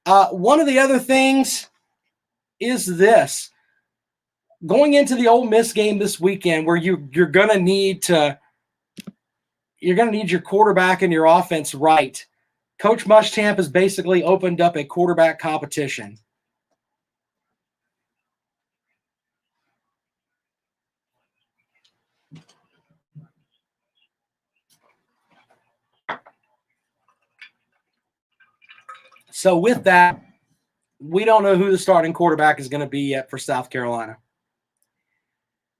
One of the other things is this. Going into the Ole Miss game this weekend, where you're gonna need your quarterback and your offense right. Coach Muschamp has basically opened up a quarterback competition. So with that, we don't know who the starting quarterback is going to be yet for South Carolina.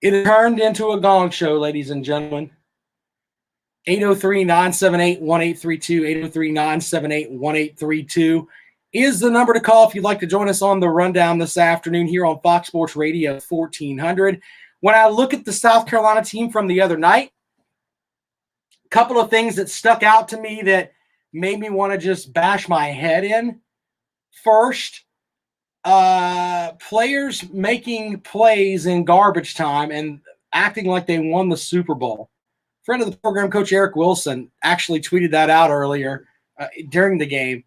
It turned into a gong show, ladies and gentlemen. 803-978-1832, 803-978-1832 is the number to call if you'd like to join us on the rundown this afternoon here on Fox Sports Radio 1400. When I look at the South Carolina team from the other night, a couple of things that stuck out to me that made me want to just bash my head in. First, players making plays in garbage time and acting like they won the Super Bowl. Friend of the program, Coach Eric Wilson, actually tweeted that out earlier during the game.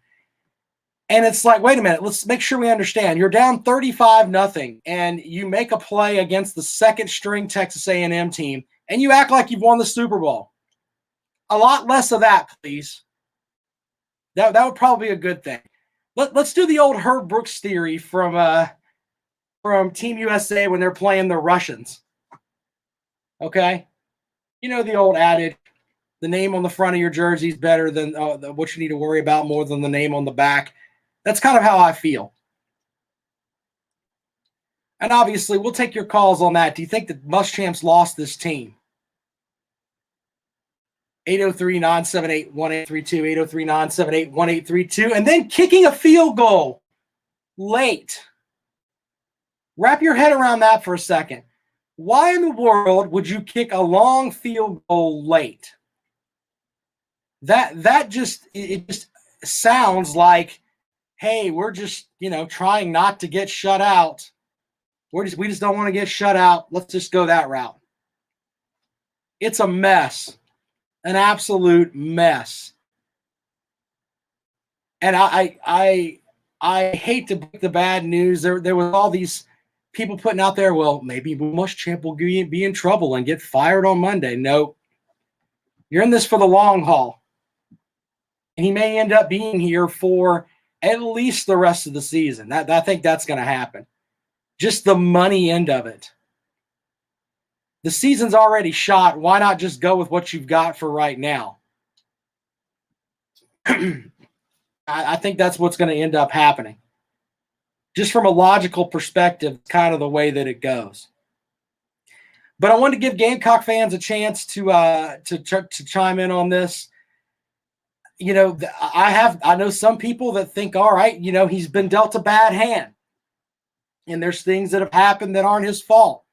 And it's like, wait a minute, let's make sure we understand. You're down 35-0, and you make a play against the second-string Texas A&M team, and you act like you've won the Super Bowl. A lot less of that, please. That would probably be a good thing. Let's do the old Herb Brooks theory from Team USA when they're playing the Russians. Okay? You know the old adage, the name on the front of your jersey is better than what you need to worry about more than the name on the back. That's kind of how I feel. And obviously, we'll take your calls on that. Do you think that Muschamp's lost this team? 803-978-1832, 803-978-1832, and then kicking a field goal late. Wrap your head around that for a second. Why in the world would you kick a long field goal late? That just sounds like, hey, we're just, trying not to get shut out. We just don't want to get shut out. Let's just go that route. It's a mess. An absolute mess. And I hate to break the bad news. There was all these people putting out there, well, maybe Muschamp will be in trouble and get fired on Monday. No. You're in this for the long haul. And he may end up being here for at least the rest of the season. I think that's going to happen. Just the money end of it. The season's already shot. Why not just go with what you've got for right now? I think that's what's going to end up happening. Just from a logical perspective, kind of the way that it goes. But I wanted to give Gamecock fans a chance to chime in on this. I know some people that think, all right, he's been dealt a bad hand. And there's things that have happened that aren't his fault.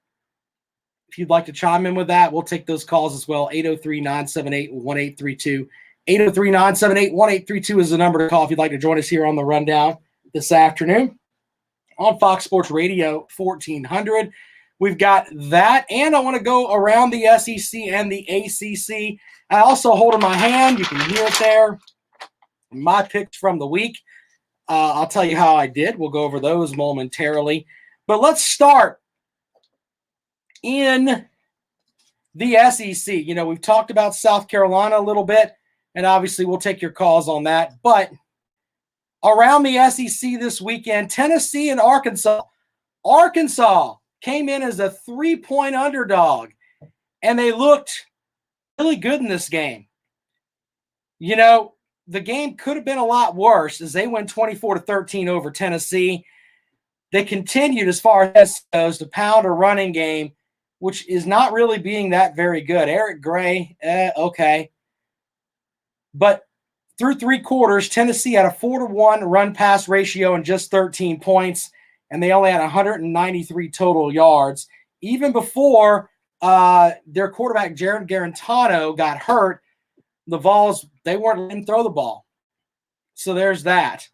If you'd like to chime in with that, we'll take those calls as well. 803-978-1832. 803-978-1832 is the number to call if you'd like to join us here on the rundown this afternoon on Fox Sports Radio 1400. We've got that, and I want to go around the SEC and the ACC. I also hold in my hand, you can hear it there, my picks from the week. I'll tell you how I did. We'll go over those momentarily. But let's start in the SEC. We've talked about South Carolina a little bit, and obviously we'll take your calls on that. But around the SEC this weekend, Tennessee and Arkansas. Arkansas came in as a 3-point underdog, and they looked really good in this game. The game could have been a lot worse as they went 24-13 over Tennessee. They continued, as far as goes, to pound a running game, which is not really being that very good. Eric Gray, okay. But through three quarters, Tennessee had a 4-to-1 run-pass ratio and just 13 points, and they only had 193 total yards. Even before their quarterback, Jared Garantano, got hurt, the Vols, they weren't letting him throw the ball. So there's that.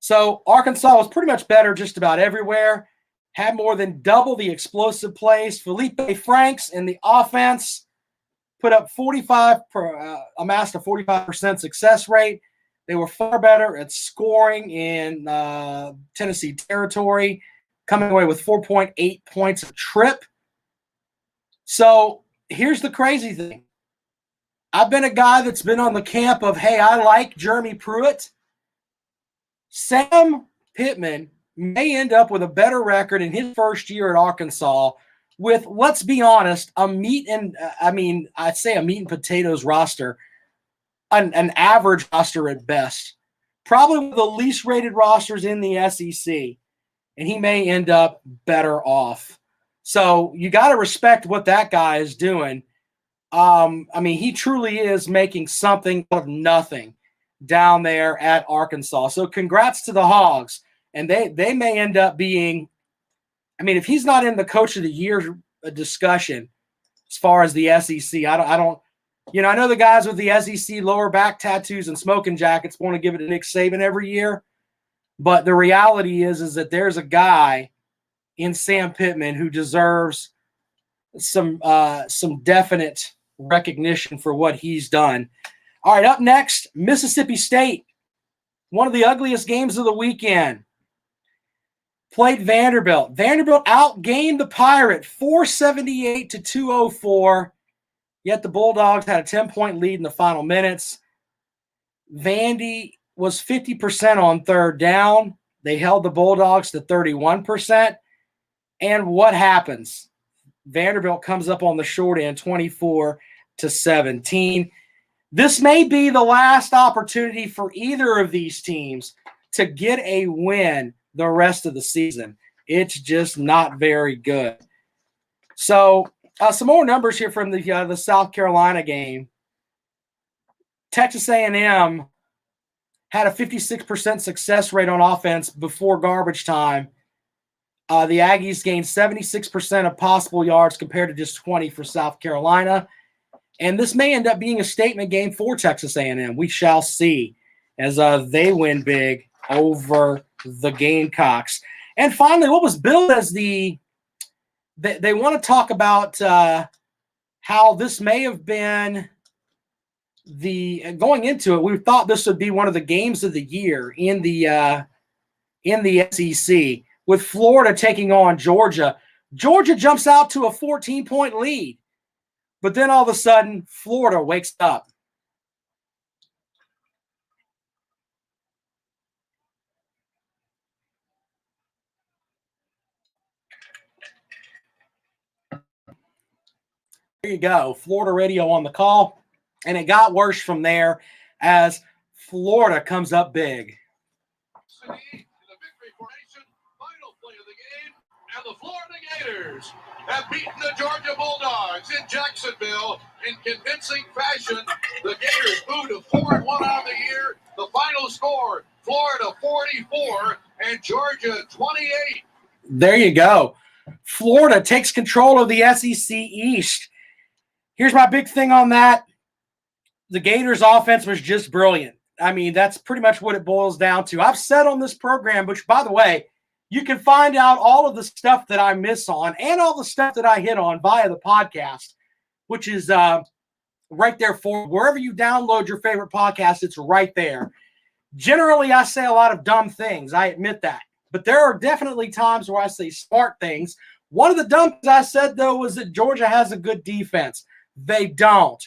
So Arkansas was pretty much better just about everywhere. Had more than double the explosive plays. Felipe Franks in the offense put up amassed a 45% success rate. They were far better at scoring in Tennessee territory, coming away with 4.8 points a trip. So here's the crazy thing. I've been a guy that's been on the camp of, hey, I like Jeremy Pruitt. Sam Pittman may end up with a better record in his first year at Arkansas with, let's be honest, I'd say a meat and potatoes roster, an average roster at best. Probably one of the least rated rosters in the SEC, and he may end up better off. So you got to respect what that guy is doing. He truly is making something out of nothing down there at Arkansas. So congrats to the Hogs. And they may end up being, if he's not in the Coach of the Year discussion as far as the SEC, I don't. I know the guys with the SEC lower back tattoos and smoking jackets want to give it to Nick Saban every year, but the reality is that there's a guy in Sam Pittman who deserves some definite recognition for what he's done. All right, up next, Mississippi State, one of the ugliest games of the weekend, played Vanderbilt. Vanderbilt outgained the Pirate 478 to 204. Yet the Bulldogs had a 10-point lead in the final minutes. Vandy was 50% on third down. They held the Bulldogs to 31%. And what happens? Vanderbilt comes up on the short end, 24 to 17. This may be the last opportunity for either of these teams to get a win the rest of the season. It's just not very good. So, some more numbers here from the South Carolina game. Texas A&M had a 56% success rate on offense before garbage time. The Aggies gained 76% of possible yards compared to just 20 for South Carolina. And this may end up being a statement game for Texas A&M. We shall see as they win big over the Gamecocks. And finally, what was billed as they want to talk about how this may have been going into it. We thought this would be one of the games of the year in the SEC with Florida taking on Georgia. Georgia jumps out to a 14-point lead, but then all of a sudden, Florida wakes up. There you go. Florida radio on the call. And it got worse from there as Florida comes up big. In the victory formation, final play of the game, and the Florida Gators have beaten the Georgia Bulldogs in Jacksonville in convincing fashion. The Gators move to 4-1 on the year. The final score, Florida 44 and Georgia 28. There you go. Florida takes control of the SEC East. Here's my big thing on that. The Gators' offense was just brilliant. That's pretty much what it boils down to. I've said on this program, which, by the way, you can find out all of the stuff that I miss on and all the stuff that I hit on via the podcast, which is right there for wherever you download your favorite podcast, it's right there. Generally, I say a lot of dumb things. I admit that. But there are definitely times where I say smart things. One of the dumb things I said, though, was that Georgia has a good defense. They don't.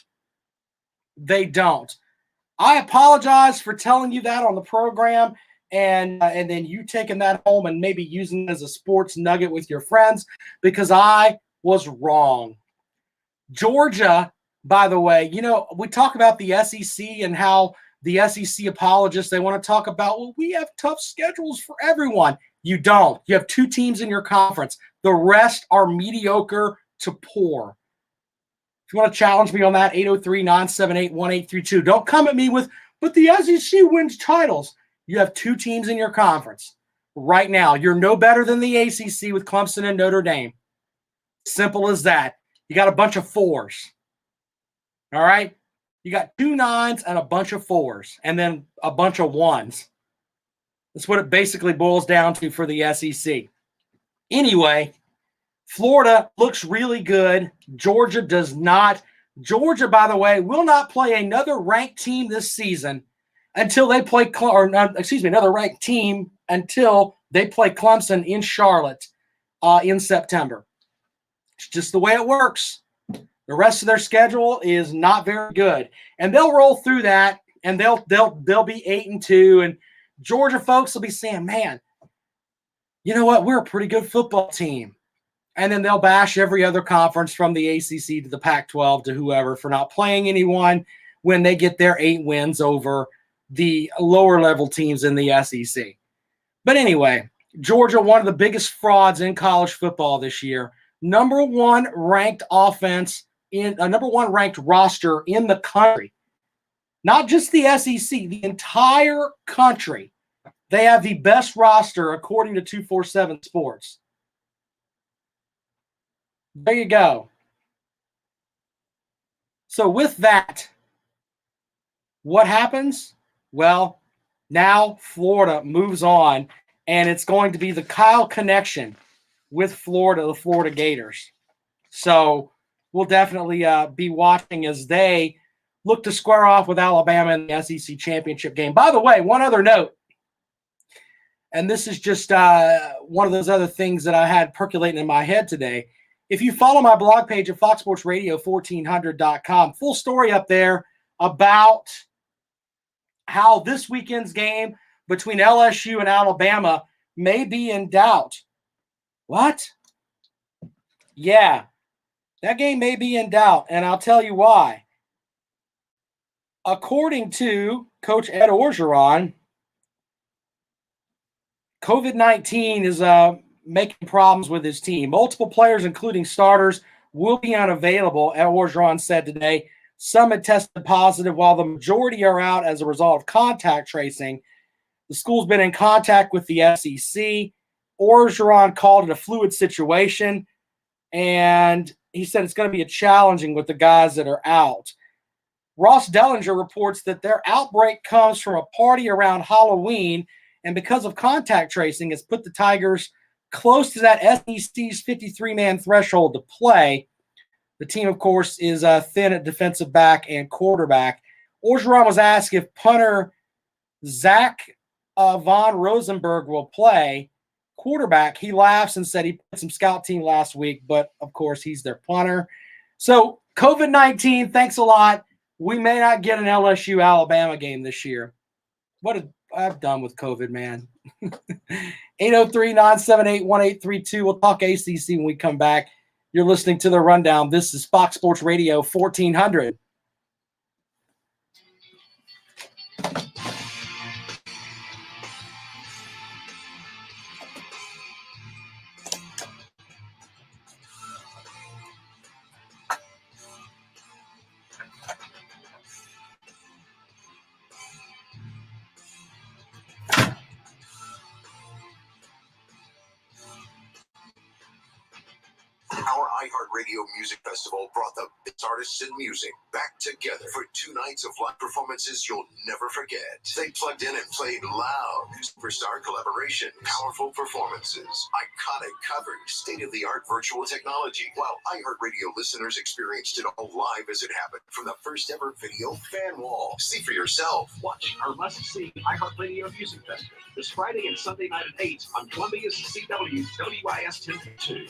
I apologize for telling you that on the program and then you taking that home and maybe using it as a sports nugget with your friends because I was wrong. Georgia, by the way, we talk about the SEC and how the SEC apologists, they want to talk about, well, we have tough schedules for everyone. You don't. You have two teams in your conference. The rest are mediocre to poor. If you want to challenge me on that, 803-978-1832. Don't come at me with, but the SEC wins titles. You have two teams in your conference right now. You're no better than the ACC with Clemson and Notre Dame. Simple as that. You got a bunch of fours. All right? You got 2 9s and a bunch of 4s and then a bunch of 1s. That's what it basically boils down to for the SEC. Anyway, Florida looks really good. Georgia does not. Georgia, by the way, will not play another ranked team this season until they play, another ranked team until they play Clemson in Charlotte in September. It's just the way it works. The rest of their schedule is not very good, and they'll roll through that, and they'll be 8-2, and Georgia folks will be saying, "Man, you know what? We're a pretty good football team." And then they'll bash every other conference from the ACC to the Pac-12 to whoever for not playing anyone when they get their 8 wins over the lower level teams in the SEC. But anyway, Georgia, one of the biggest frauds in college football this year. Number 1 ranked offense in a number 1 ranked roster in the country. Not just the SEC, the entire country. They have the best roster according to 247 Sports. There you go. So with that, what happens? Well, now Florida moves on, and it's going to be the Kyle connection with Florida, the Florida Gators. So we'll definitely be watching as they look to square off with Alabama in the SEC championship game. By the way, one other note, and this is just one of those other things that I had percolating in my head today. If you follow my blog page at foxsportsradio1400.com, full story up there about how this weekend's game between LSU and Alabama may be in doubt. What? Yeah, that game may be in doubt, and I'll tell you why. According to Coach Ed Orgeron, COVID-19 is making problems with his team. Multiple players, including starters, will be unavailable, Ed Orgeron said today. Some had tested positive, while the majority are out as a result of contact tracing. The school's been in contact with the SEC. Orgeron called it a fluid situation, and he said it's going to be challenging with the guys that are out. Ross Dellinger reports that their outbreak comes from a party around Halloween, and because of contact tracing, has put the Tigers close to that SEC's 53-man threshold to play. The team, of course, is thin at defensive back and quarterback. Orgeron was asked if punter Zach Von Rosenberg will play quarterback. He laughs and said he put some scout team last week, but, of course, he's their punter. So, COVID-19, thanks a lot. We may not get an LSU-Alabama game this year. I've done with COVID, man. 803-978-1832. We'll talk ACC when we come back. You're listening to The Rundown. This is Fox Sports Radio 1400. Our iHeartRadio Music Festival brought the best artists in music back together for 2 nights of live performances you'll never forget. They plugged in and played loud, superstar collaborations, powerful performances, iconic covers, state-of-the-art virtual technology, while iHeartRadio listeners experienced it all live as it happened from the first ever video fan wall. See for yourself. Watch our must-see iHeartRadio Music Festival this Friday and Sunday night at 8 on Columbia's CW WIS 10.2.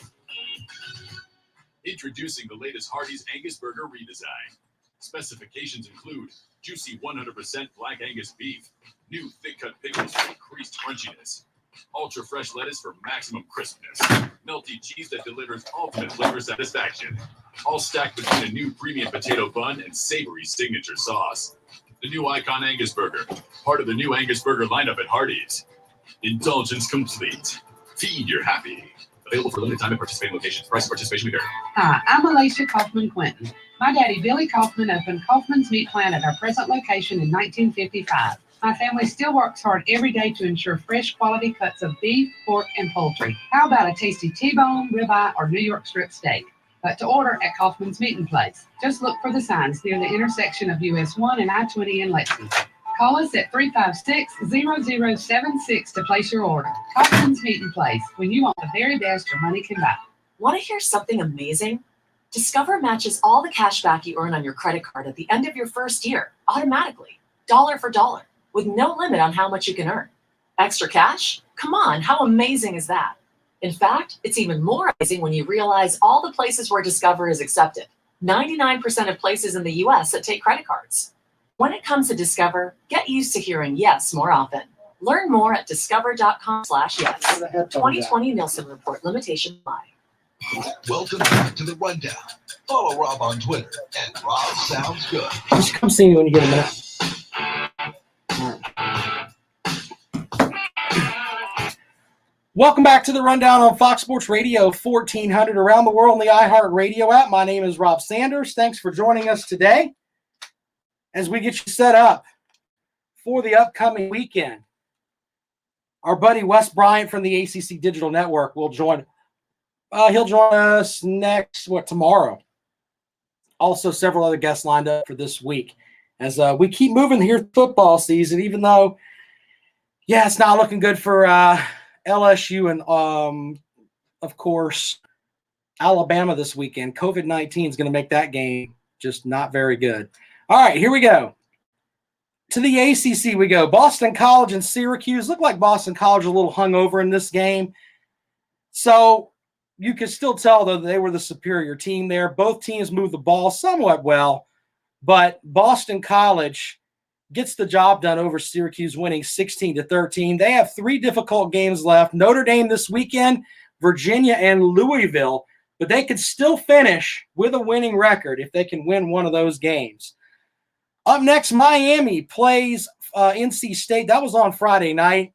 Introducing the latest Hardee's Angus Burger redesign. Specifications include juicy 100% black Angus beef, new thick-cut pickles for increased crunchiness, ultra-fresh lettuce for maximum crispness, melty cheese that delivers ultimate flavor satisfaction, all stacked between a new premium potato bun and savory signature sauce. The new Icon Angus Burger, part of the new Angus Burger lineup at Hardee's. Indulgence complete. Feed your happy. Available for limited time at participating locations. Price and participation may vary. Hi, I'm Alicia Kaufman-Quinton. My daddy, Billy Kaufman, opened Kaufman's Meat Plant at our present location in 1955. My family still works hard every day to ensure fresh quality cuts of beef, pork, and poultry. How about a tasty T-bone, ribeye, or New York strip steak? But to order at Kaufman's Meat Place, just look for the signs near the intersection of US 1 and I-20 in Lexington. Call us at 356-0076 to place your order. Kaufman's Meat and Place, when you want the very best your money can buy. Want to hear something amazing? Discover matches all the cash back you earn on your credit card at the end of your first year, automatically, dollar for dollar. with no limit on how much you can earn. Extra cash? Come on, how amazing is that? In fact, it's even more amazing when you realize all the places where Discover is accepted. 99% of places in the US that take credit cards. When it comes to Discover, get used to hearing yes more often. Learn more at discover.com/yes. 2020 Nielsen Report. Limitation apply. Welcome back to The Rundown. Follow Rob on Twitter at Rob Sounds Good. Just come see me when you get a minute. Welcome back to The Rundown on Fox Sports Radio 1400 around the world on the iHeartRadio app. My name is Rob Sanders. Thanks for joining us today as we get you set up for the upcoming weekend. Our buddy Wes Bryant from the ACC Digital Network will join. He'll join us tomorrow. Also, several other guests lined up for this week as we keep moving here football season, even though, it's not looking good for LSU and, of course, Alabama this weekend. COVID-19 is going to make that game just not very good. All right, here we go. To the ACC we go. Boston College and Syracuse. Looked like Boston College a little hungover in this game. So you could still tell, though, that they were the superior team there. Both teams moved the ball somewhat well, but Boston College gets the job done over Syracuse, winning 16-13. They have 3 difficult games left. Notre Dame this weekend, Virginia, and Louisville, but they could still finish with a winning record if they can win one of those games. Up next, Miami plays NC State. That was on Friday night.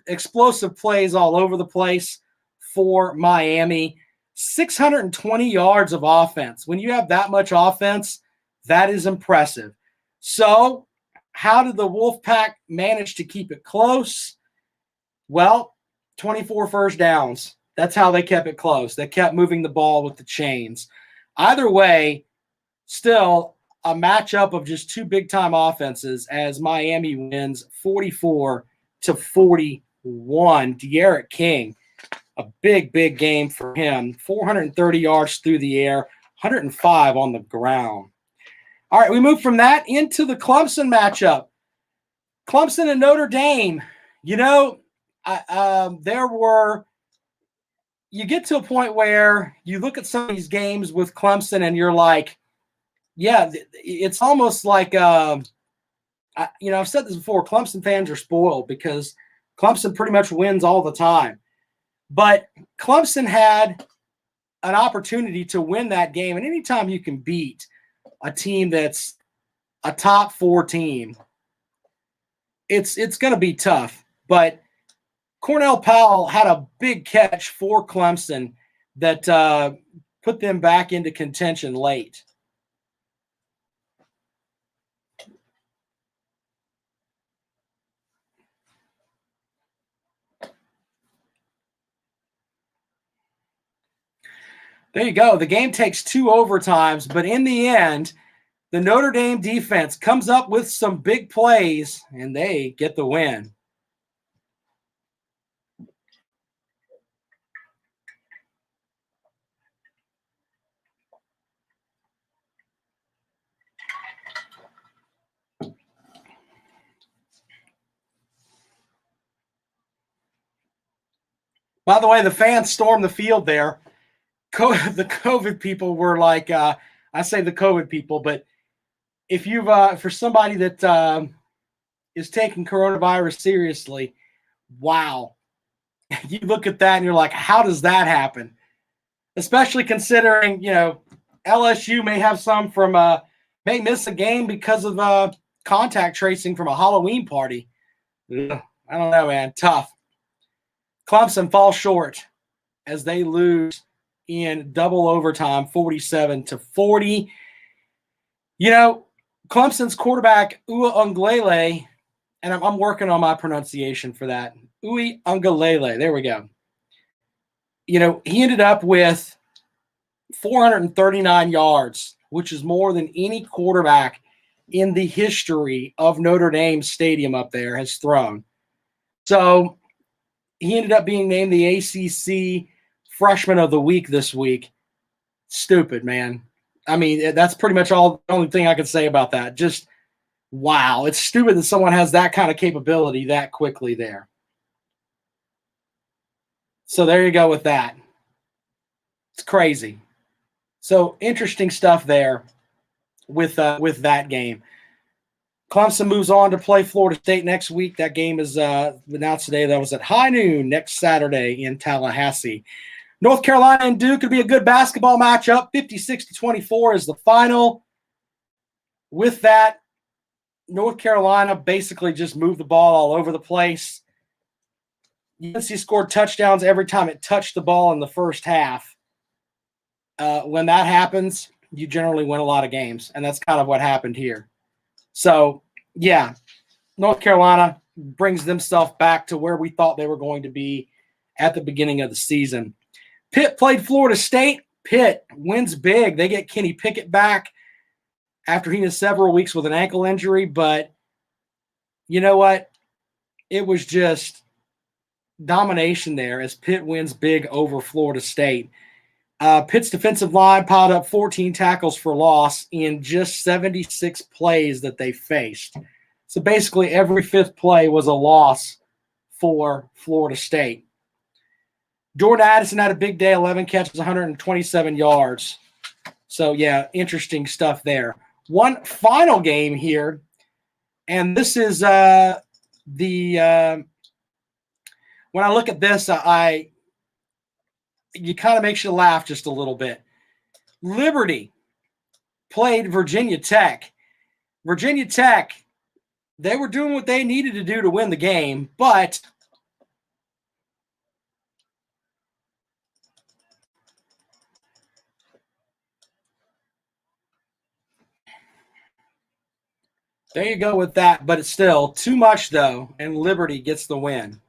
Explosive plays all over the place for Miami. 620 yards of offense. When you have that much offense, that is impressive. So, how did the Wolfpack manage to keep it close? Well, 24 first downs. That's how they kept it close. They kept moving the ball with the chains. Either way, still a matchup of just 2 big-time offenses as Miami wins 44-41. De'Aaron King, a big, big game for him. 430 yards through the air, 105 on the ground. All right, we move from that into the Clemson matchup. Clemson and Notre Dame. You get to a point where you look at some of these games with Clemson and you're like, it's almost like, I've said this before, Clemson fans are spoiled because Clemson pretty much wins all the time. But Clemson had an opportunity to win that game. And anytime you can beat a team that's a top 4 team, it's going to be tough. But Cornell Powell had a big catch for Clemson that put them back into contention late. There you go. The game takes 2 overtimes, but in the end, the Notre Dame defense comes up with some big plays, and they get the win. By the way, the fans stormed the field there. The COVID people were like, I say the COVID people, but if you've, for somebody that is taking coronavirus seriously, wow. You look at that and you're like, how does that happen? Especially considering, LSU may have some may miss a game because of contact tracing from a Halloween party. Ugh, I don't know, man. Tough. Clemson falls short as they lose in double overtime, 47-40. Clemson's quarterback, Uiagalelei, and I'm working on my pronunciation for that. Uiagalelei, there we go. He ended up with 439 yards, which is more than any quarterback in the history of Notre Dame Stadium up there has thrown. So he ended up being named the ACC Freshman of the Week this week. Stupid, man. I mean, that's pretty much the only thing I could say about that. Just Wow, it's stupid that someone has that kind of capability that quickly there. So there you go with that. It's crazy. So interesting stuff there with that game. Clemson moves on to play Florida State next week. That game is announced today. That was at high noon next Saturday in Tallahassee. North Carolina and Duke could be a good basketball matchup. 56-24 is the final. With that, North Carolina basically just moved the ball all over the place. UNC scored touchdowns every time it touched the ball in the first half. When that happens, you generally win a lot of games, and that's kind of what happened here. So, yeah, North Carolina brings themselves back to where we thought they were going to be at the beginning of the season. Pitt played Florida State. Pitt wins big. They get Kenny Pickett back after he missed several weeks with an ankle injury, but you know what? It was just domination there as Pitt wins big over Florida State. Pitt's defensive line piled up 14 tackles for loss in just 76 plays that they faced. So basically every fifth play was a loss for Florida State. Jordan Addison had a big day, 11 catches, 127 yards. So, yeah, interesting stuff there. One final game here, and this is when I look at this, you kind of makes you laugh just a little bit. Liberty played Virginia Tech. Virginia Tech, they were doing what they needed to do to win the game, but there you go with that. But it's still too much, though, and Liberty gets the win.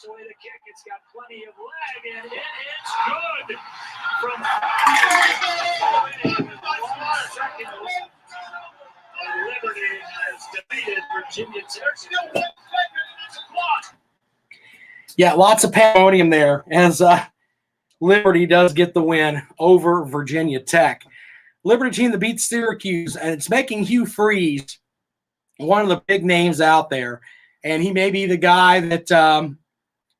Away the kick, it's got plenty of leg, and it's good from Liberty has defeated Virginia Tech. Yeah, lots of pandemonium there as Liberty does get the win over Virginia Tech. Liberty team that beats Syracuse, and it's making Hugh Freeze one of the big names out there, and he may be the guy that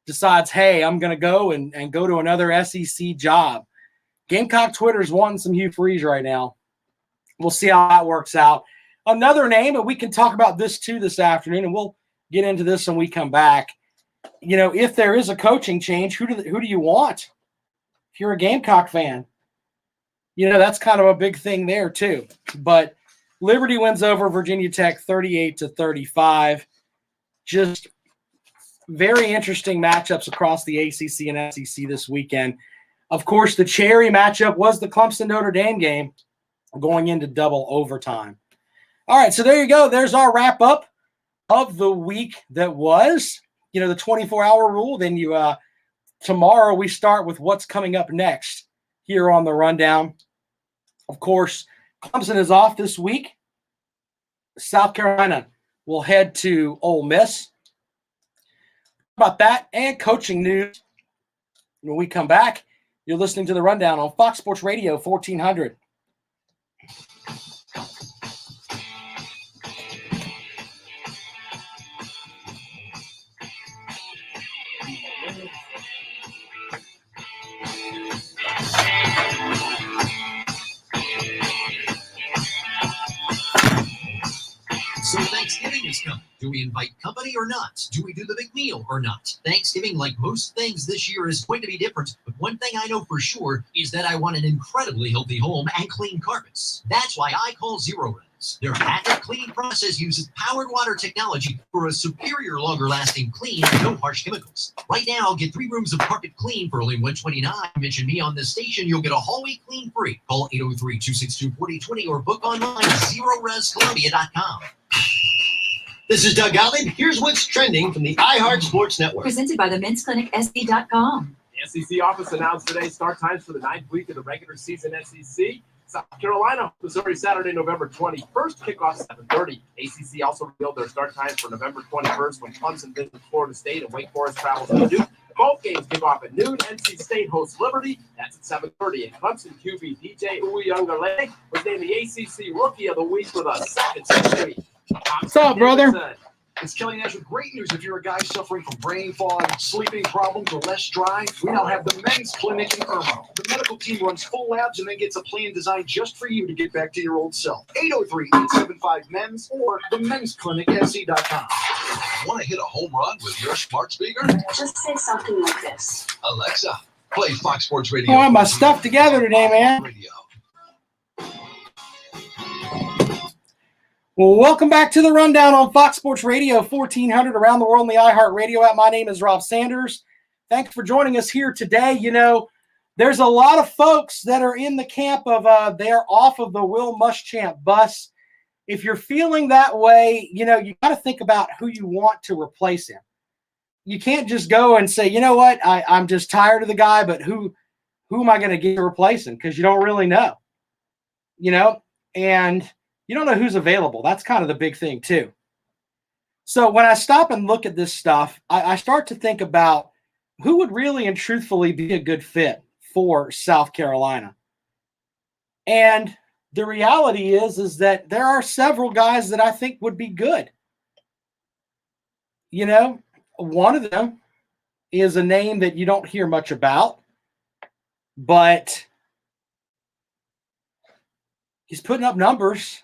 decides, hey, I'm going to go and go to another SEC job. Gamecock Twitter is wanting some Hugh Freeze right now. We'll see how that works out. Another name, and we can talk about this too this afternoon, and we'll get into this when we come back. You know, if there is a coaching change, who do you want? If you're a Gamecock fan, you know, that's kind of a big thing there too. But Liberty wins over Virginia Tech 38-35. Just very interesting matchups across the ACC and SEC this weekend. Of course, the cherry matchup was the Clemson-Notre Dame game going into double overtime. All right, so there you go. There's our wrap-up of the week that was. You know, the 24-hour rule. Then tomorrow we start with what's coming up next here on the Rundown. Of course, Clemson is off this week. South Carolina will head to Ole Miss. About that and coaching news when we come back. You're listening to the Rundown on Fox Sports Radio 1400. So Thanksgiving is coming. Do we invite company or not? Do we do the big meal or not? Thanksgiving, like most things this year, is going to be different. But one thing I know for sure is that I want an incredibly healthy home and clean carpets. That's why I call Zero Res. Their patented cleaning process uses powered water technology for a superior, longer-lasting clean and no harsh chemicals. Right now, get 3 rooms of carpet clean for only $129. Mention me on this station, you'll get a whole week clean free. Call 803-262-4020 or book online at ZeroResColumbia.com. This is Doug Gottlieb. Here's what's trending from the iHeart Sports Network. Presented by the Men's Clinic SC.com. The SEC office announced today start times for the 9th week of the regular season SEC. South Carolina, Missouri, Saturday, November 21st, kickoff 7:30. ACC also revealed their start times for November 21st when Clemson visits Florida State and Wake Forest travels to Duke. Both games kick off at noon. NC State hosts Liberty. That's at 7:30. And Clemson QB DJ Uyunglele was named the ACC Rookie of the Week with a second century. What's up, brother? It's Kelly Nash with great news. If you're a guy suffering from brain fog, sleeping problems, or less drive, we now have the Men's Clinic in Irmo. The medical team runs full labs and then gets a plan designed just for you to get back to your old self. 803-875-MENS or themensclinicsc.com. Want to hit a home run with your smart speaker? Just say something like this. Alexa, play Fox Sports Radio. I want my stuff together today, man. Radio. Well, welcome back to the Rundown on Fox Sports Radio, 1400 around the world on the iHeartRadio app. My name is Rob Sanders. Thanks for joining us here today. You know, there's a lot of folks that are in the camp of they're off of the Will Muschamp bus. If you're feeling that way, you know, you got to think about who you want to replace him. You can't just go and say, you know what, I'm just tired of the guy, but who am I going to get to replace him? Because you don't really know, you know, and you don't know who's available. That's kind of the big thing too. So when I stop and look at this stuff, I start to think about who would really and truthfully be a good fit for South Carolina. And the reality is that there are several guys that I think would be good. You know, one of them is a name that you don't hear much about, but he's putting up numbers,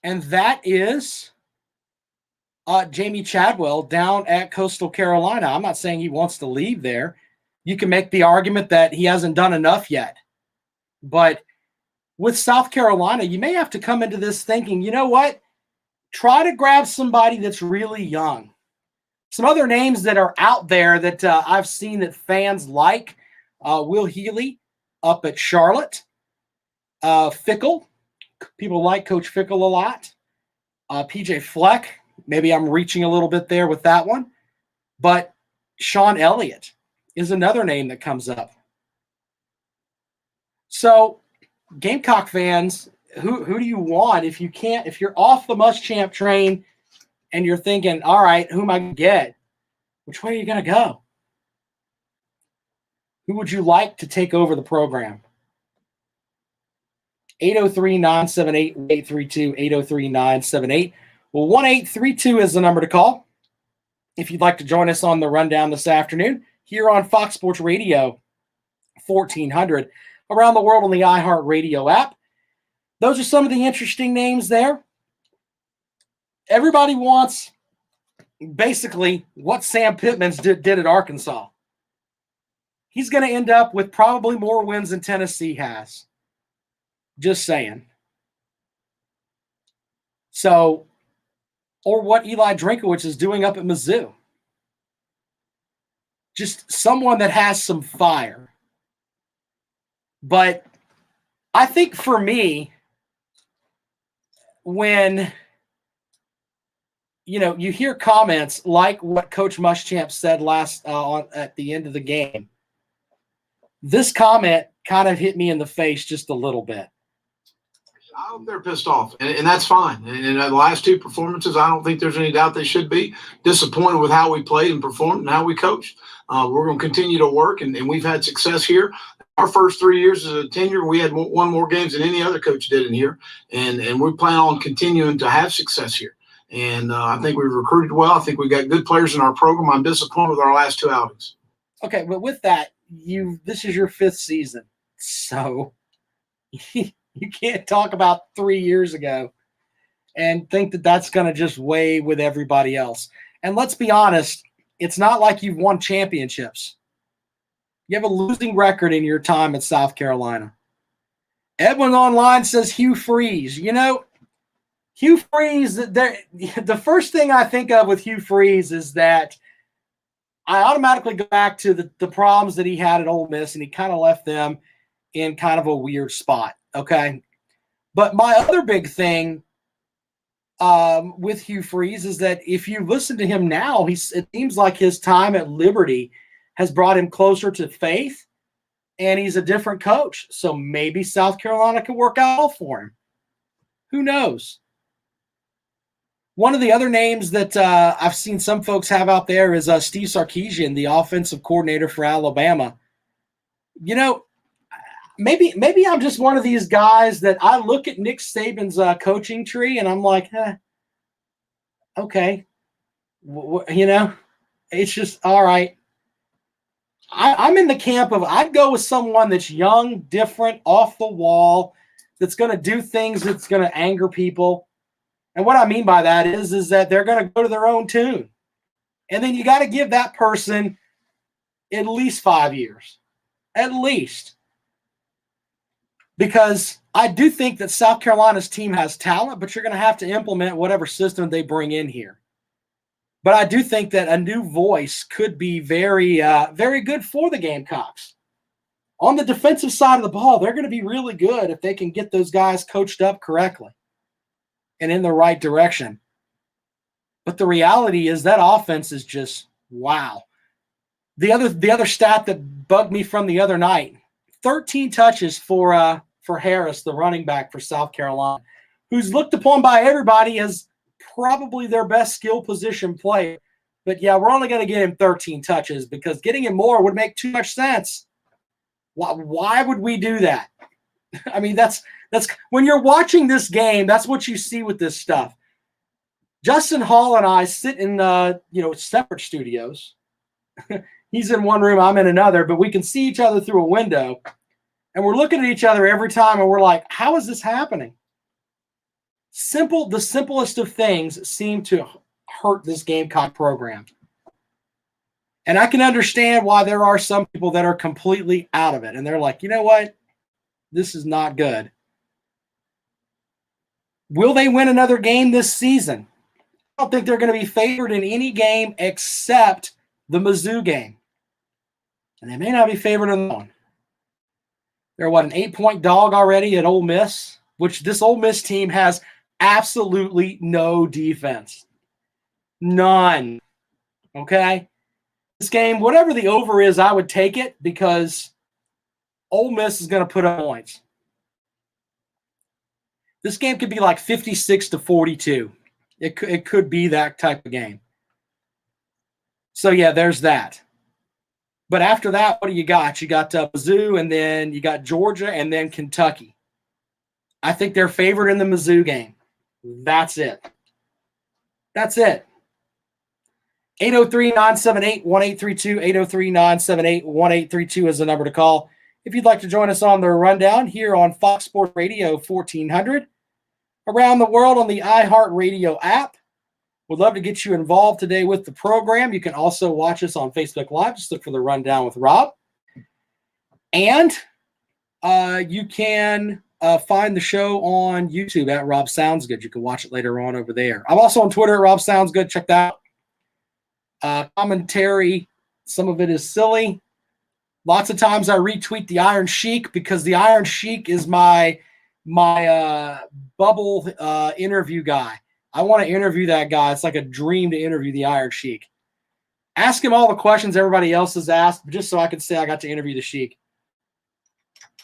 and that is Jamie Chadwell down at Coastal Carolina. I'm not saying he wants to leave there. You can make the argument that he hasn't done enough yet. But with South Carolina, you may have to come into this thinking, you know what? Try to grab somebody that's really young. Some other names that are out there that I've seen that fans like, Will Healy up at Charlotte. Fickle. People like Coach Fickle a lot. PJ Fleck. Maybe I'm reaching a little bit there with that one. But Sean Elliott is another name that comes up. So, Gamecock fans, who do you want if you're off the Muschamp train and you're thinking, all right, who am I going to get? Which way are you going to go? Who would you like to take over the program? 803-978-832, 803-978. Well, 1832 is the number to call if you'd like to join us on the Rundown this afternoon here on Fox Sports Radio 1400 around the world on the iHeartRadio app. Those are some of the interesting names there. Everybody wants basically what Sam Pittman's did at Arkansas. He's going to end up with probably more wins than Tennessee has. Just saying. So, or what Eli Drinkowitz is doing up at Mizzou. Just someone that has some fire. But I think for me, when you hear comments like what Coach Muschamp said at the end of the game, this comment kind of hit me in the face just a little bit. I hope they're pissed off, and that's fine. And in the last two performances, I don't think there's any doubt they should be disappointed with how we played and performed and how we coached. We're going to continue to work, and we've had success here. Our first 3 years as a tenure, we had won more games than any other coach did in here, and we plan on continuing to have success here. And I think we've recruited well. I think we've got good players in our program. I'm disappointed with our last two outings. Okay, but with that, this is your fifth season, so you can't talk about 3 years ago and think that that's going to just weigh with everybody else. And let's be honest, it's not like you've won championships. You have a losing record in your time at South Carolina. Edwin Online says Hugh Freeze. Hugh Freeze, the first thing I think of with Hugh Freeze is that I automatically go back to the problems that he had at Ole Miss, and he kind of left them in kind of a weird spot. Okay. But my other big thing with Hugh Freeze is that if you listen to him now, it seems like his time at Liberty has brought him closer to faith, and he's a different coach. So maybe South Carolina can work out for him. Who knows? One of the other names that I've seen some folks have out there is Steve Sarkisian, the offensive coordinator for Alabama. You know, maybe I'm just one of these guys that I look at Nick Saban's coaching tree and I'm like, okay, it's just all right. I'm in the camp of I'd go with someone that's young, different, off the wall, that's going to do things that's going to anger people. And what I mean by that is that they're going to go to their own tune. And then you got to give that person at least 5 years, at least. Because I do think that South Carolina's team has talent, but you're going to have to implement whatever system they bring in here. But I do think that a new voice could be very, very good for the Gamecocks. On the defensive side of the ball, they're going to be really good if they can get those guys coached up correctly and in the right direction. But the reality is that offense is just wow. The other stat that bugged me from the other night, 13 touches for Harris, the running back for South Carolina, who's looked upon by everybody as probably their best skill position player. But yeah, we're only going to get him 13 touches because getting him more would make too much sense. Why would we do that? I mean, that's when you're watching this game, that's what you see with this stuff. Justin Hall and I sit in separate studios. He's in one room, I'm in another, but we can see each other through a window. And we're looking at each other every time and we're like, how is this happening? The simplest of things seem to hurt this Gamecock program. And I can understand why there are some people that are completely out of it. And they're like, you know what? This is not good. Will they win another game this season? I don't think they're going to be favored in any game except the Mizzou game. And they may not be favored in that one. They're an 8-point dog already at Ole Miss, which this Ole Miss team has absolutely no defense. None. Okay? This game, whatever the over is, I would take it because Ole Miss is going to put up points. This game could be like 56-42. It could be that type of game. So, yeah, there's that. But after that, what do you got? You got Mizzou, and then you got Georgia, and then Kentucky. I think they're favored in the Mizzou game. That's it. That's it. 803-978-1832. 803-978-1832 is the number to call. If you'd like to join us on the rundown here on Fox Sports Radio 1400, around the world on the iHeartRadio app. We'd love to get you involved today with the program. You can also watch us on Facebook Live. Just look for the Rundown with Rob. And you can find the show on YouTube at Rob Sounds Good. You can watch it later on over there. I'm also on Twitter at Rob Sounds Good. Check that out. Commentary, some of it is silly. Lots of times I retweet the Iron Sheik because the Iron Sheik is my bubble interview guy. I want to interview that guy. It's like a dream to interview the Iron Sheik. Ask him all the questions everybody else has asked, just so I can say I got to interview the Sheik.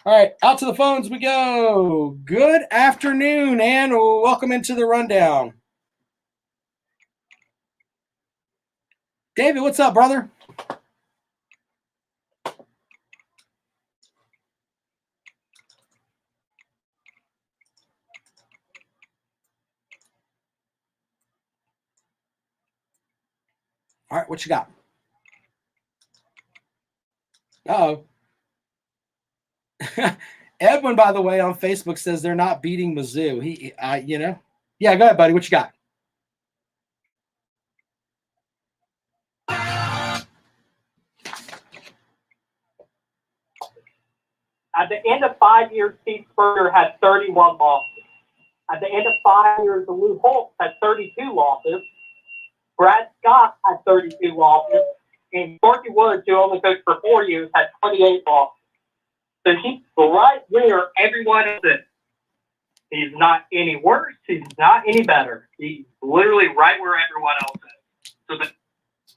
All right, out to the phones we go. Good afternoon, and welcome into the Rundown. David, what's up, brother? All right, what you got? Uh-oh. Edwin, by the way, on Facebook says they're not beating Mizzou. Yeah, go ahead, buddy. What you got? At the end of 5 years, Steve Spurrier had 31 losses. At the end of 5 years, Lou Holtz had 32 losses. Brad Scott had 32 losses. And Corky Woods, who only coached for 4 years, had 28 losses. So he's right where everyone is. He's not any worse. He's not any better. He's literally right where everyone else is. So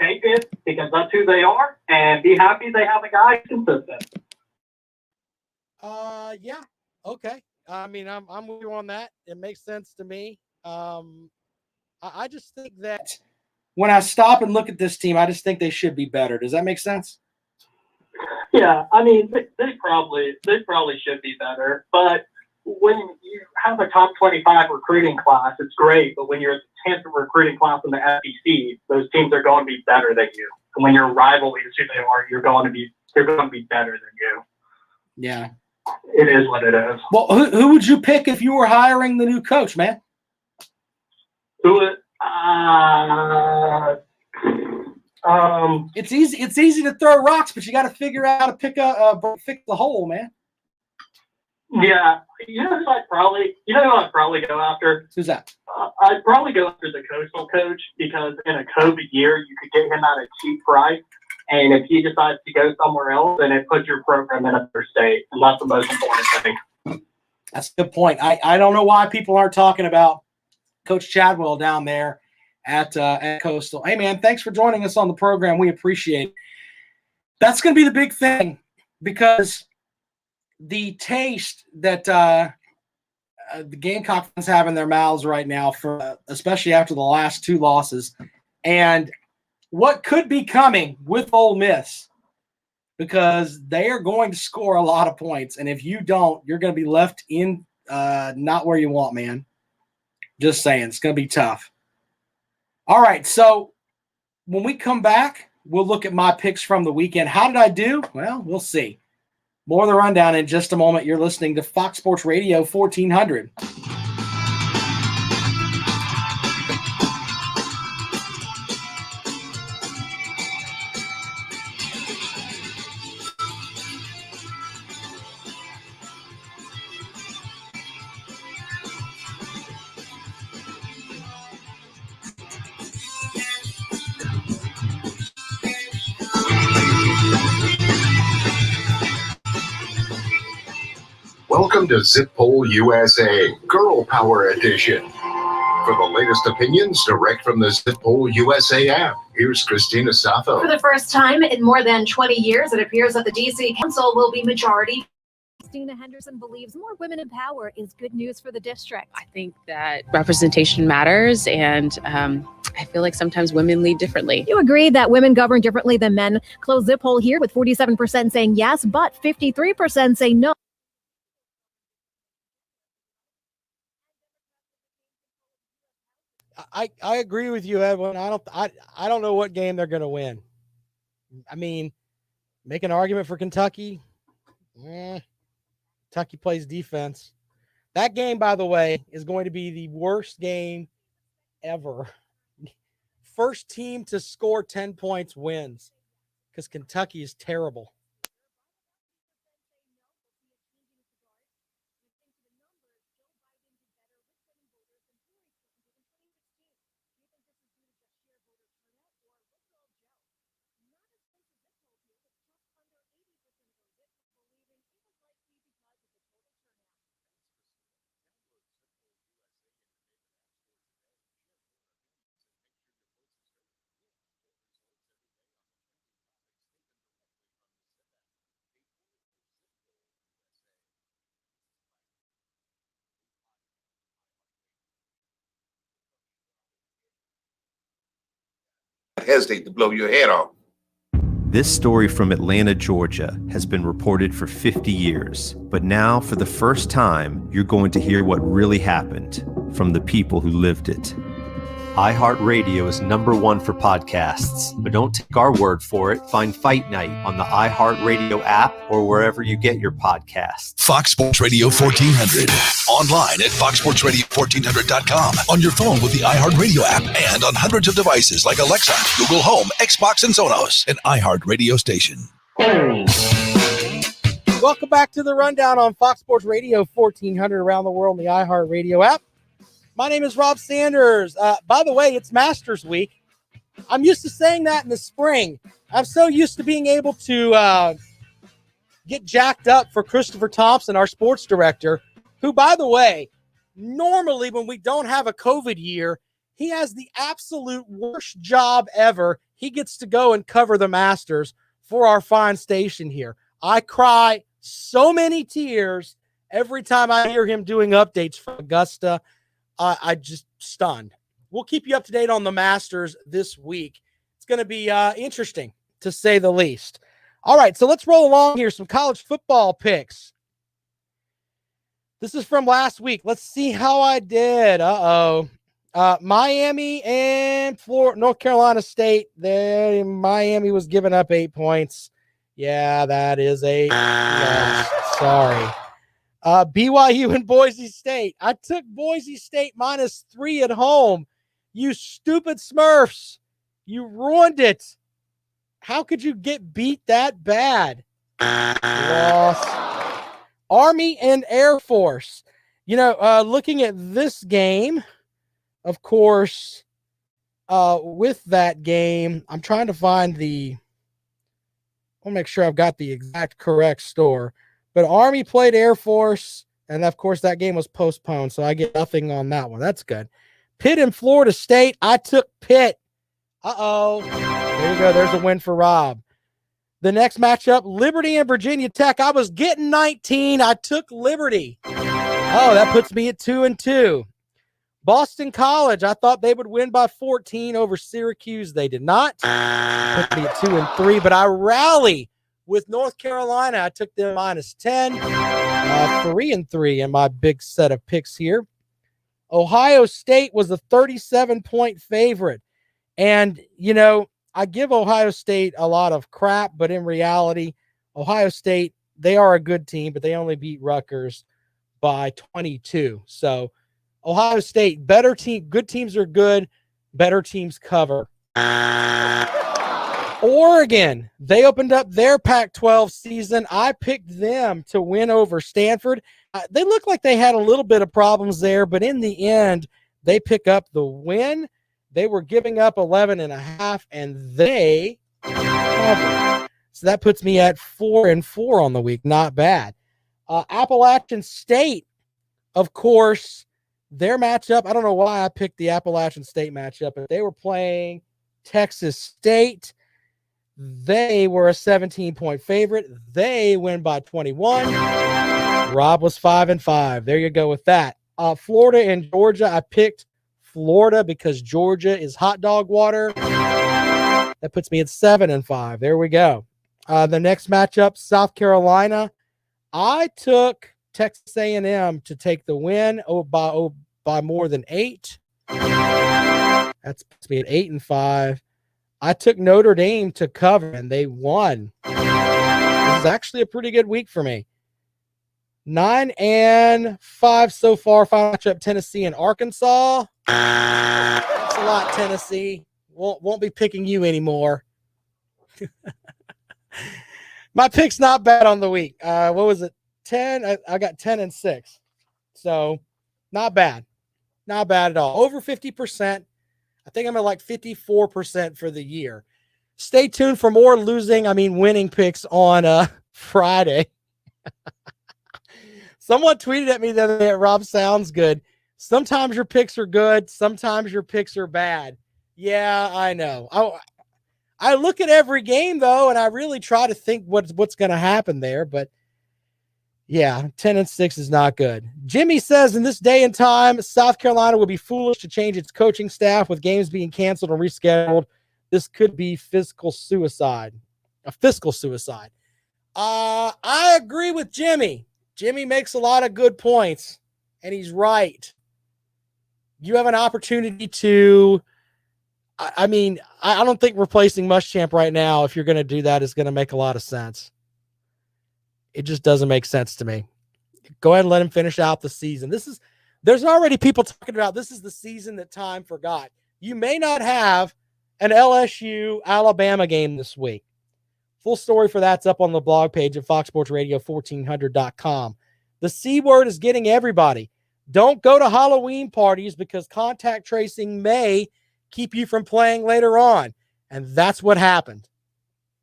take it because that's who they are, and be happy they have a guy consistent. Yeah, okay. I mean, I'm with you on that. It makes sense to me. I I just think that when I stop and look at this team, I just think they should be better. Does that make sense? Yeah, I mean, they probably should be better. But when you have a top 25 recruiting class, it's great. But when you're the 10th recruiting class in the SEC, those teams are going to be better than you. And when your rival is who they are, they're going to be better than you. Yeah, it is what it is. Well, who would you pick if you were hiring the new coach, man? It's easy. It's easy to throw rocks, but you got to figure out how to fix the hole, man. Yeah, you know who I'd probably go after? Who's that? I'd probably go after the Coastal coach because in a COVID year, you could get him at a cheap price. And if he decides to go somewhere else, then it puts your program in a better state. And that's the most important thing. That's a good point. I don't know why people aren't talking about Coach Chadwell down there at Coastal. Hey, man, thanks for joining us on the program. We appreciate it. That's going to be the big thing because the taste that the Gamecocks have in their mouths right now, especially after the last two losses, and what could be coming with Ole Miss, because they are going to score a lot of points, and if you don't, you're going to be left in not where you want, man. Just saying, it's going to be tough. All right, so when we come back, we'll look at my picks from the weekend. How did I do? Well, we'll see. More of the rundown in just a moment. You're listening to Fox Sports Radio 1400. Welcome to Zip Poll USA, Girl Power Edition. For the latest opinions, direct from the Zip Poll USA app, here's Christina Saffo. For the first time in more than 20 years, it appears that the D.C. Council will be majority. Christina Henderson believes more women in power is good news for the district. I think that representation matters, and I feel like sometimes women lead differently. You agree that women govern differently than men. Close Zip poll here with 47% saying yes, but 53% say no. I agree with you, Edwin. I don't know what game they're going to win. I mean, make an argument for Kentucky. Kentucky plays defense. That game, by the way, is going to be the worst game ever. First team to score 10 points wins because Kentucky is terrible. Hesitate to blow your head off. This story from Atlanta, Georgia has been reported for 50 years, but now for the first time, you're going to hear what really happened from the people who lived it. iHeartRadio is #1 for podcasts, but don't take our word for it. Find Fight Night on the iHeartRadio app or wherever you get your podcasts. Fox Sports Radio 1400. Online at foxsportsradio1400.com. On your phone with the iHeartRadio app and on hundreds of devices like Alexa, Google Home, Xbox, and Sonos. An iHeartRadio station. Welcome back to the Rundown on Fox Sports Radio 1400 around the world in the iHeartRadio app. My name is Rob Sanders. By the way, it's Masters Week. I'm used to saying that in the spring. I'm so used to being able to get jacked up for Christopher Thompson, our sports director, who, by the way, normally when we don't have a COVID year, he has the absolute worst job ever. He gets to go and cover the Masters for our fine station here. I cry so many tears every time I hear him doing updates from Augusta. I just stunned. we'll keep you up to date on the Masters this week. It's going to be interesting, to say the least. All right, so let's roll along here. Some college football picks. This is from last week. Let's see how I did. Miami and North Carolina State. Miami was giving up 8 points. Yeah, that is a loss. Sorry. BYU and Boise State. I took Boise State -3 at home. You stupid Smurfs. You ruined it. How could you get beat that bad? Loss. Army and Air Force. Looking at this game, of course, with that game, I'm trying to find I'll make sure I've got the exact correct score. But Army played Air Force, and of course that game was postponed, so I get nothing on that one. That's good. Pitt and Florida State. I took Pitt. There you go. There's a win for Rob. The next matchup, Liberty and Virginia Tech. I was getting 19. I took Liberty. That puts me at 2-2. Boston College. I thought they would win by 14 over Syracuse. They did not. Put me at 2-3, but I rally with North Carolina. I took them -10. 3-3 in my big set of picks here. Ohio State was a 37-point favorite. And, I give Ohio State a lot of crap, but in reality, Ohio State, they are a good team, but they only beat Rutgers by 22. So Ohio State, better team, good teams are good, better teams cover. Oregon, they opened up their Pac-12 season. I picked them to win over Stanford. They looked like they had a little bit of problems there, but in the end, they pick up the win. They were giving up 11.5, and they covered. So that puts me at 4-4 on the week. Not bad. Appalachian State, of course, their matchup. I don't know why I picked the Appalachian State matchup, but they were playing Texas State. They were a 17-point favorite. They win by 21. Rob was 5-5. There you go with that. Florida and Georgia. I picked Florida because Georgia is hot dog water. That puts me at 7-5. There we go. The next matchup, South Carolina. I took Texas A&M to take the win by more than 8. That puts me at 8-5. I took Notre Dame to cover, and they won. This is actually a pretty good week for me. 9-5 so far. Final matchup, Tennessee and Arkansas. Thanks a lot, Tennessee. Won't be picking you anymore. My pick's not bad on the week. What was it? 10? I got 10-6. So not bad. Not bad at all. Over 50%. I think I'm at like 54% for the year. Stay tuned for more winning picks on Friday. Someone tweeted at me the other day, Rob sounds good. Sometimes your picks are good. Sometimes your picks are bad. Yeah, I know. I look at every game, though, and I really try to think what's going to happen there. But, yeah, 10-6 is not good. Jimmy says, in this day and time, South Carolina would be foolish to change its coaching staff with games being canceled and rescheduled. This could be fiscal suicide. A fiscal suicide. I agree with Jimmy. Jimmy makes a lot of good points, and he's right. You have an opportunity to I don't think replacing Muschamp right now, if you're going to do that, is going to make a lot of sense. It just doesn't make sense to me. Go ahead and let him finish out the season. There's already people talking about this is the season that time forgot. You may not have an LSU Alabama game this week. Full story for that's up on the blog page at foxsportsradio1400.com. The C word is getting everybody. Don't go to Halloween parties because contact tracing may keep you from playing later on. And that's what happened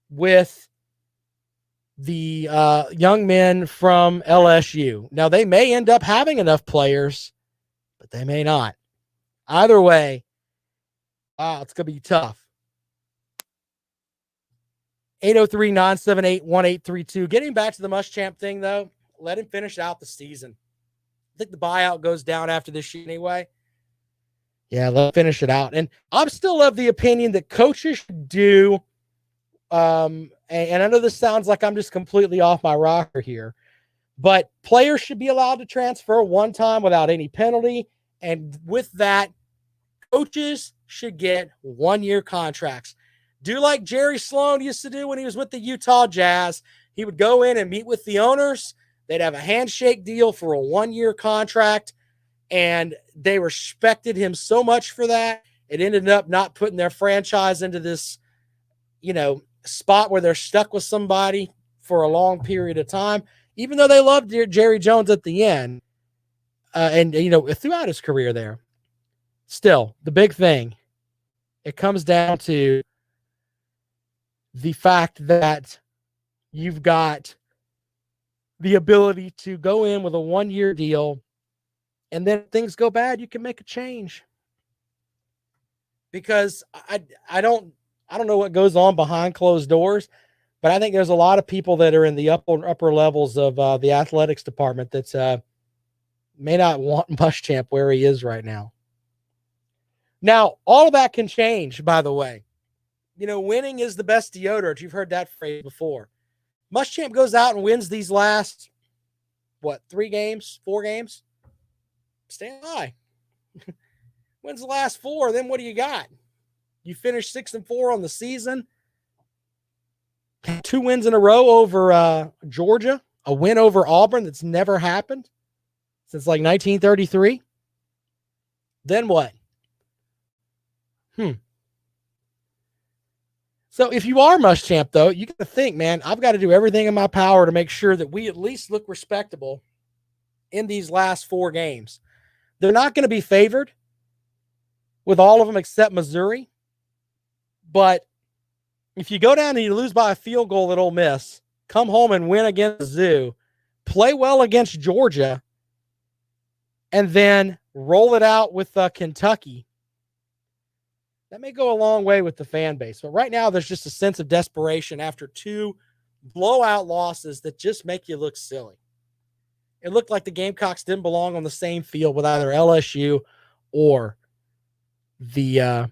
with the young men from LSU. Now, they may end up having enough players, but they may not. Either way, wow, it's going to be tough. 803-978-1832. Getting back to the Muschamp thing, though, let him finish out the season. I think the buyout goes down after this year anyway. Yeah, let's finish it out. And I'm still of the opinion that coaches should do, and I know this sounds like I'm just completely off my rocker here, but players should be allowed to transfer one time without any penalty. And with that, coaches should get 1-year contracts. Do like Jerry Sloan used to do when he was with the Utah Jazz. He would go in and meet with the owners. They'd have a handshake deal for a 1-year contract. And they respected him so much for that. It ended up not putting their franchise into this, spot where they're stuck with somebody for a long period of time, even though they loved Jerry Jones at the end. And throughout his career there. Still, the big thing, it comes down to the fact that you've got the ability to go in with a 1-year deal, and then if things go bad, you can make a change. Because I don't know what goes on behind closed doors, but I think there's a lot of people that are in the upper levels of the athletics department that may not want Muschamp where he is right now. Now, all of that can change, by the way. Winning is the best deodorant. You've heard that phrase before. Muschamp goes out and wins these last, 3 games, 4 games? Stand by. Wins the last 4, then what do you got? You finish 6-4 on the season. 2 wins in a row over Georgia. A win over Auburn that's never happened since 1933. Then what? So if you are Muschamp, though, you got to think, man, I've got to do everything in my power to make sure that we at least look respectable in these last 4 games. They're not going to be favored with all of them except Missouri. But if you go down and you lose by a field goal at Ole Miss, come home and win against Zoo, play well against Georgia, and then roll it out with Kentucky, that may go a long way with the fan base. But right now, there's just a sense of desperation after 2 blowout losses that just make you look silly. It looked like the Gamecocks didn't belong on the same field with either LSU or the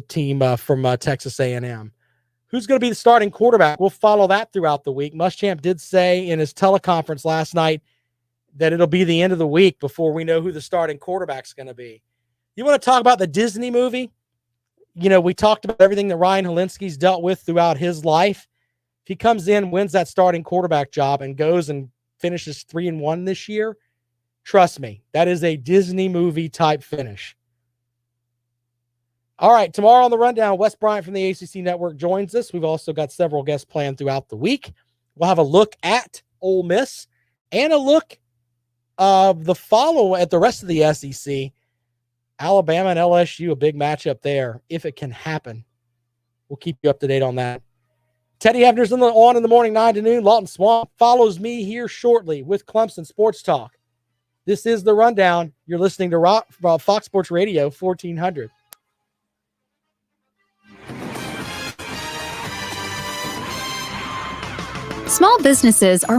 team from Texas A&M. Who's going to be the starting quarterback? We'll follow that throughout the week. Muschamp did say in his teleconference last night that it'll be the end of the week before we know who the starting quarterback's going to be. You want to talk about the Disney movie? We talked about everything that Ryan Helinski's dealt with throughout his life. If he comes in, wins that starting quarterback job, and goes and finishes 3-1 this year, trust me, that is a Disney movie type finish. All right, tomorrow on the Rundown, Wes Bryant from the ACC Network joins us. We've also got several guests planned throughout the week. We'll have a look at Ole Miss and a look of the follow at the rest of the SEC. Alabama and LSU, a big matchup there, if it can happen. We'll keep you up to date on that. Teddy Hefner's on in the morning, 9 to noon. Lawton Swamp follows me here shortly with Clemson Sports Talk. This is The Rundown. You're listening to Fox Sports Radio 1400. Small businesses are